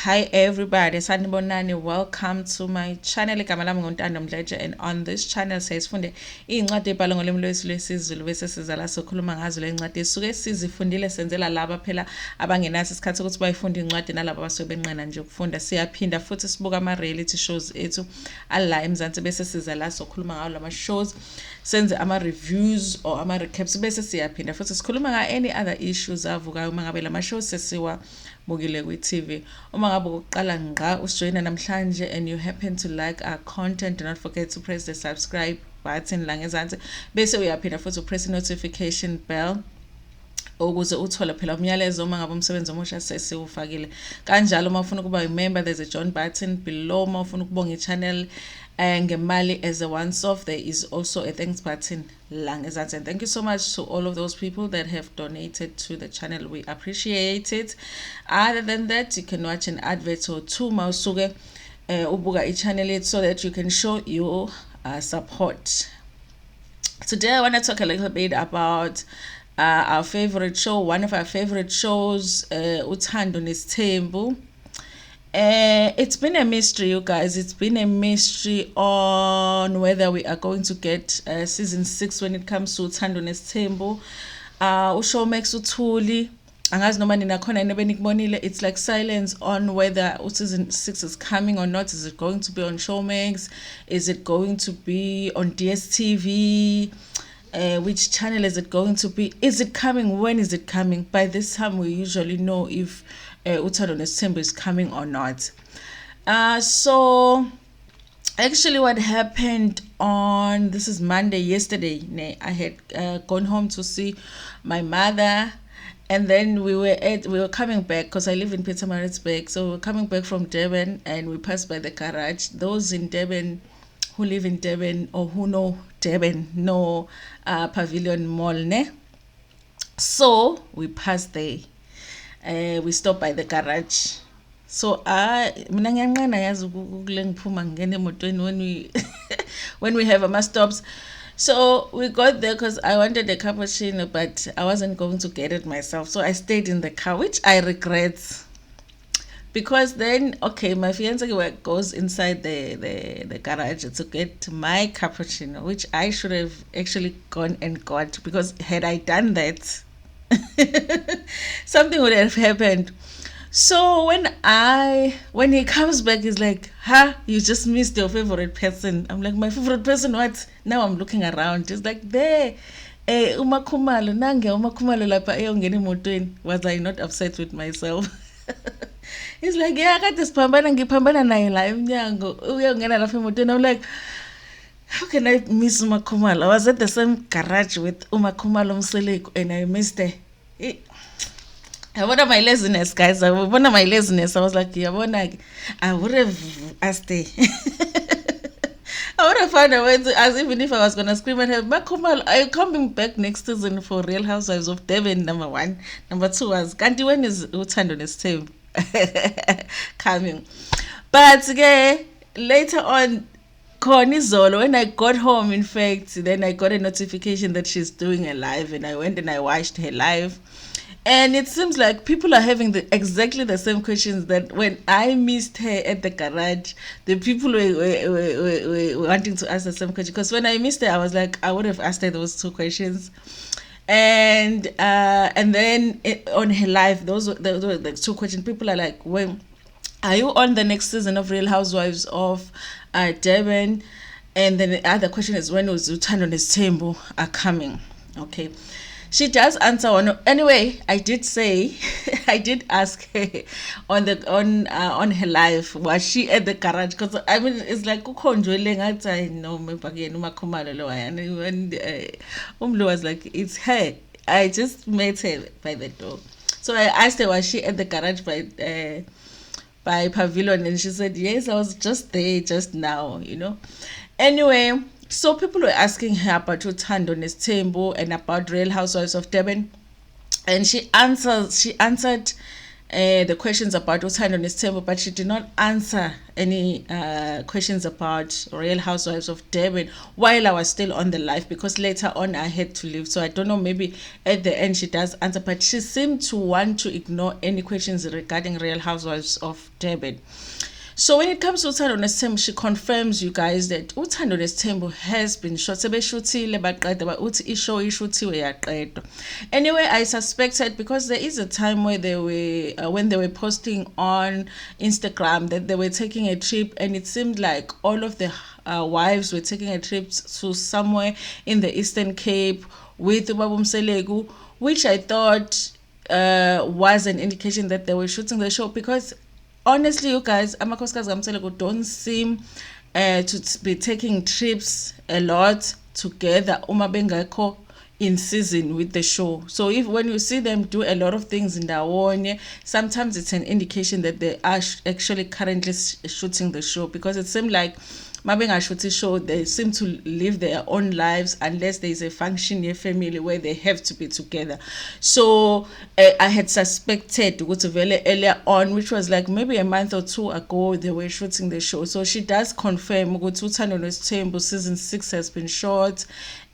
Hi everybody, sanibonani. Welcome to my channel. Igama lami nguNtando Mdletshe, and on this channel siyazifunde incwadi ebhalwe ngolimi lwethu lwesiZulu bese siza la sokhuluma ngazo le ncwadi. Sisuke sizifundile senzela laba phela abangenaso isikhathi ukuthi bayifunde incwadi nalabo abasuke benqena nje ukufunda. Siyaphinda futhi sibuka ama-reality shows ethu ala eMzansi bese siza la sokhuluma ngawo lama shows, senze ama-reviews or ama-recaps bese siyaphinda futhi sikhuluma nga any other issues avukayo uma ngabe lama shows sesiwa bukile kwi-TV. Uma ngabe ukuqala ngqa usijoyina namhlanje and you happen to like our content, do not forget to press the subscribe button la ngezansi bese uyaphinda futhi upress i-notification bell ukuze uthole phela umyalezo uma ngabe umsebenzi omusha sesiwufakile. Kanjalo uma ufuna ukuba member, there's a join button below. Uma ufuna ukubonga i-channel ngemali as a once-off, there is also a thanks button la ngezansi. And thank you so much to all of those people that have donated to the channel. We appreciate it. Other than that, you can watch an advert or two mausuke ubuka i-channel so that you can show your support. Today I want to talk a little bit about our favorite show, one of our favorite shows, Uthando Nesthembu. It's been a mystery, you guys. It's been a mystery on whether we are going to get season 6 when it comes to Uthando Nesthembu. Ushowmax uthuli angazi noma nina khona yini benikubonile. It's like silence on whether season 6 is coming or not. Is it going to be on Showmax? Is it going to be on DSTV? Which channel is it going to be? Is it coming? When is it coming? By this time we usually know if Uthando Nesthembu is coming or not. So actually what happened on, this is Monday, yesterday, I had gone home to see my mother, and then we were coming back because I live in Pietermaritzburg. So we were coming back from Durban and we passed by the garage. Those in Durban who live in Durban or who know Durban know Pavilion Mall, ne? So we passed there. We stopped by the garage. So mina ngiyanqena yazi ukule ngiphuma ngene emotweni when we when we have ama stops. So we got there because I wanted a cappuccino, but I wasn't going to get it myself. So I stayed in the car, which I regret. Because then, okay, my fiancé goes inside the garage to get my cappuccino, which I should have actually gone and got, because had I done that, something would have happened. So when he comes back, he's like, you just missed your favorite person. I'm like, my favorite person, what? Now I'm looking around. He's like, there. Makhumalo, nange Makhumalo lapha eyongena emotweni. Was I not upset with myself? He's like, yeah, kade siphambana ngiphambana naye la emnyango uyongena lapha emotweni. I'm like, how can I miss Makhumalo? I was at the same garage with Makhumalo Mseleko and I missed her. I wonder my laziness, guys. I wonder my laziness. I was like, I would have asked her. I would have found a way to ask, even if I was going to scream at her, Makhumalo, are you coming back next season for Real Housewives of Devon, number 1? Number 2 was, Kanti, when is Uthando Nesthembu coming? But later on, Zolo, when I got home, in fact, then I got a notification that she's doing a live, and I went and I watched her live. And it seems like people are having exactly the same questions that when I missed her at the garage, the people were wanting to ask the same question. Because when I missed her, I was like, I would have asked her those 2 questions. And then on her live, those were the 2 questions. People are like, when are you on the next season of Real Housewives of Durban? And then the other question is, when was Uthando Nesthembu are coming? Okay. She does answer one. Anyway, I did say, I did ask her on her live, was she at the garage? Because I mean, it's like I know Makhumalo lo, and Umlu was like, it's her. I just met her by the door. So I asked her, was she at the garage by Pavilion? And she said, yes, I was just there just now, Anyway, so people were asking her about Uthando Nesthembu and about Real Housewives of Durban, and she answered the questions about Uthando Nesthembu, but she did not answer any questions about Real Housewives of Durban while I was still on the live, because later on I had to leave. So I don't know, maybe at the end she does answer, but she seemed to want to ignore any questions regarding Real Housewives of Durban. So when it comes to Uthando Nesthembu, she confirms, you guys, that Uthando Nesthembu has been shot. Sebeshutile baqeda ba uthi ishow ishuthiwe yaqedwa. Anyway, I suspected, because there is a time where they were when they were posting on Instagram that they were taking a trip, and it seemed like all of the wives were taking a trip to somewhere in the Eastern Cape with Ubaba Mselegu, which I thought was an indication that they were shooting the show, because honestly, you guys, amakhosikazi kaMseleko don't seem to be taking trips a lot together uma bengekho in season with the show. So if when you see them do a lot of things in ndawonye, sometimes it's an indication that they are actually currently shooting the show, because it seemed like Mabengashuti show, they seem to live their own lives unless there is a function in a family where they have to be together. So I had suspected very earlier on, which was like maybe a month or two ago, they were shooting the show. So she does confirm Uthando Nesthembu season 6 has been shot,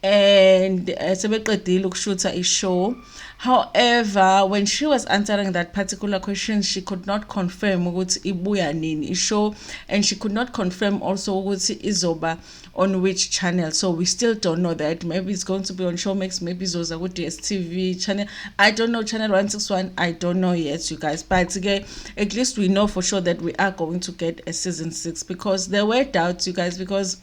and sebeqedile ukushootha ishow. However, when she was answering that particular question, she could not confirm ukuthi ibuya nini ishow, and she could not confirm also ukuthi izoba on which channel. So we still don't know that. Maybe it's going to be on Showmax, maybe izoza ku DSTV channel. I don't know, channel 161. I don't know yet, you guys. But again, at least we know for sure that we are going to get a season 6, because there were doubts, you guys, because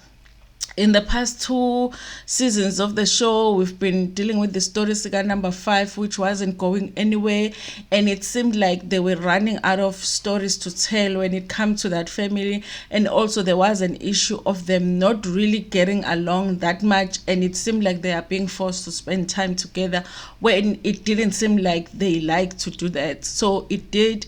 in the past 2 seasons of the show, we've been dealing with the story Siga number 5, which wasn't going anywhere, and it seemed like they were running out of stories to tell when it comes to that family. And also there was an issue of them not really getting along that much, and it seemed like they are being forced to spend time together when it didn't seem like they like to do that. So it did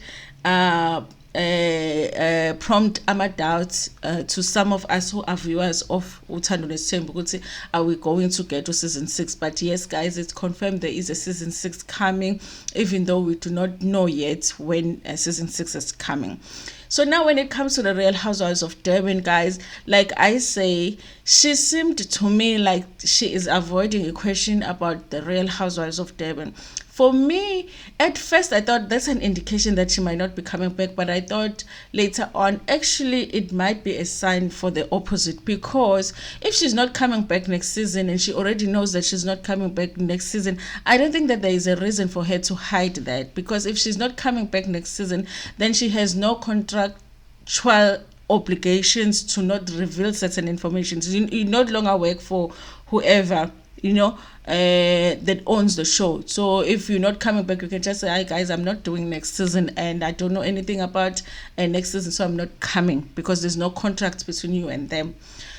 prompt doubts to some of us who are viewers of Uthando Nesthembu. Are we going to get to season 6? But yes, guys, it's confirmed there is a season 6 coming, even though we do not know yet when season 6 is coming. So now when it comes to the Real Housewives of Durban, guys, like I say, she seemed to me like she is avoiding a question about the Real Housewives of Durban. For me, at first, I thought that's an indication that she might not be coming back, but I thought later on, actually, it might be a sign for the opposite, because if she's not coming back next season and she already knows that she's not coming back next season, I don't think that there is a reason for her to hide that, because if she's not coming back next season, then she has no contractual obligations to not reveal certain information. You no longer work for whoever, that owns the show. So if you're not coming back, you can just say, hi guys, I'm not doing next season, and I don't know anything about next season, so I'm not coming, because there's no contract between you and them.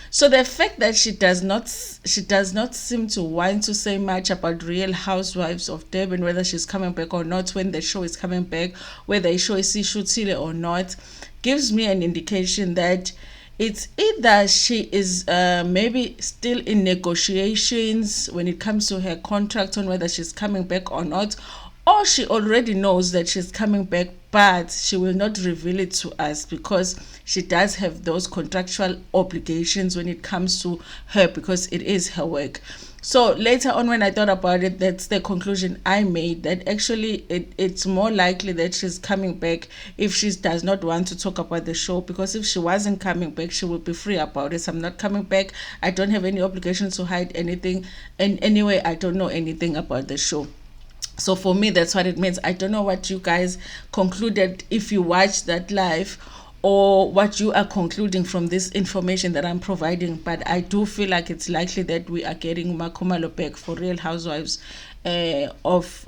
So the fact that she does not seem to want to say much about Real Housewives of Durban, whether she's coming back or not, when the show is coming back, whether the show is shooting or not, gives me an indication that it's either she is maybe still in negotiations when it comes to her contract on whether she's coming back or not, or she already knows that she's coming back, but she will not reveal it to us because she does have those contractual obligations when it comes to her, because it is her work. So later on, when I thought about it, that's the conclusion I made, that actually it's more likely that she's coming back if she does not want to talk about the show, because if she wasn't coming back, she would be free about it. I'm not coming back. I don't have any obligation to hide anything. And anyway, I don't know anything about the show. So for me, that's what it means. I don't know what you guys concluded if you watched that live, or what you are concluding from this information that I'm providing, but I do feel like it's likely that we are getting Makhumalo back for Real Housewives of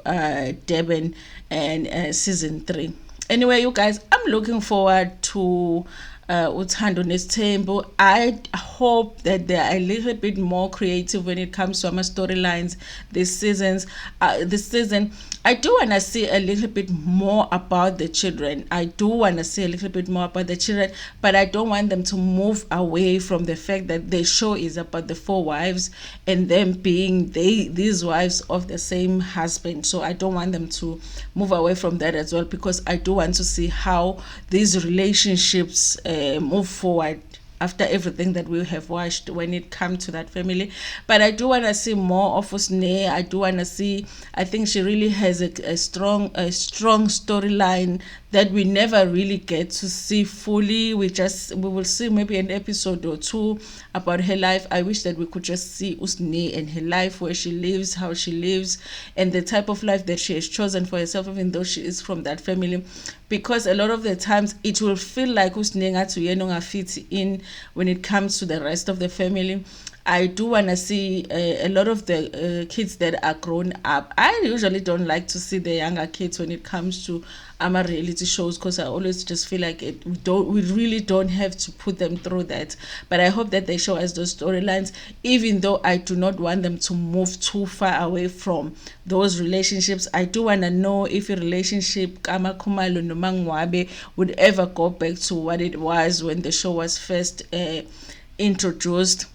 Durban and season 3. Anyway, you guys, I'm looking forward to Uthando Nesthembu. I hope that they are a little bit more creative when it comes to our storylines this season. I do want to see a little bit more about the children. I do want to see a little bit more about the children, but I don't want them to move away from the fact that the show is about the 4 wives and them being these wives of the same husband. So I don't want them to move away from that as well, because I do want to see how these relationships move forward after everything that we have watched when it comes to that family. But I do want to see more of Usne. I do want to see, I think she really has a strong storyline that we never really get to see fully. We will see maybe an episode or 2 about her life. I wish that we could just see Usne and her life, where she lives, how she lives, and the type of life that she has chosen for herself, even though she is from that family. Because a lot of the times it will feel like Usne ngathi fit in when it comes to the rest of the family. I do want to see a lot of the kids that are grown up. I usually don't like to see the younger kids when it comes to reality shows, because I always just feel like we really don't have to put them through that. But I hope that they show us those storylines, even though I do not want them to move too far away from those relationships. I do want to know if a relationship Makhumalo no Mangwabe would ever go back to what it was when the show was first introduced.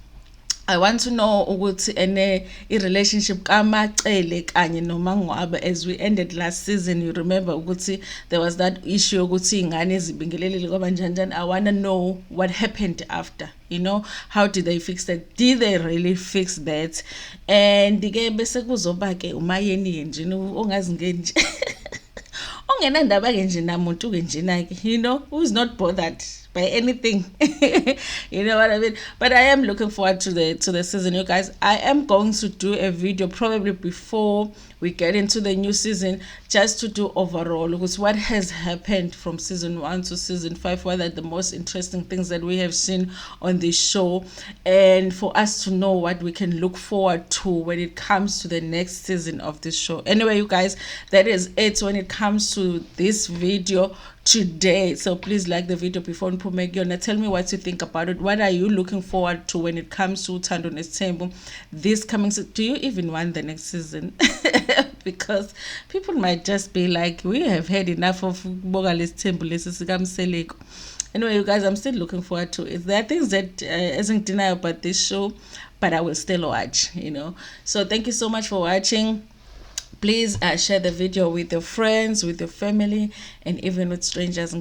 I want to know ukuthi a relationship kaMacele kanye noMangwabe, as we ended last season. You remember ukuthi there was that issue ukuthi ingane zibingelelile kwabanjani. I want to know what happened after. How did they fix that? Did they really fix that? And ke bese kuzoba ke umayeni nje ongazi ngenje ongenandaba ke nje namuntu ke njena ke, who's not bothered by anything. You know what I mean? But I am looking forward to the season, you guys. I am going to do a video probably before we get into the new season, just to do overall, because what has happened from season 1 to season 5, what are the most interesting things that we have seen on this show, and for us to know what we can look forward to when it comes to the next season of this show. Anyway, you guys, that is it when it comes to this video today. So please like the video before Mpumegiyona. Tell me what you think about it. What are you looking forward to when it comes to Uthando Nesthembu this coming season? Do you even want the next season? Because people might just be like, we have had enough of Boga Nesthembu lesi. Anyway, you guys, I'm still looking forward to it. There are things that isn't denied about this show, but I will still watch, So thank you so much for watching. Please share the video with your friends, with your family, and even with strangers.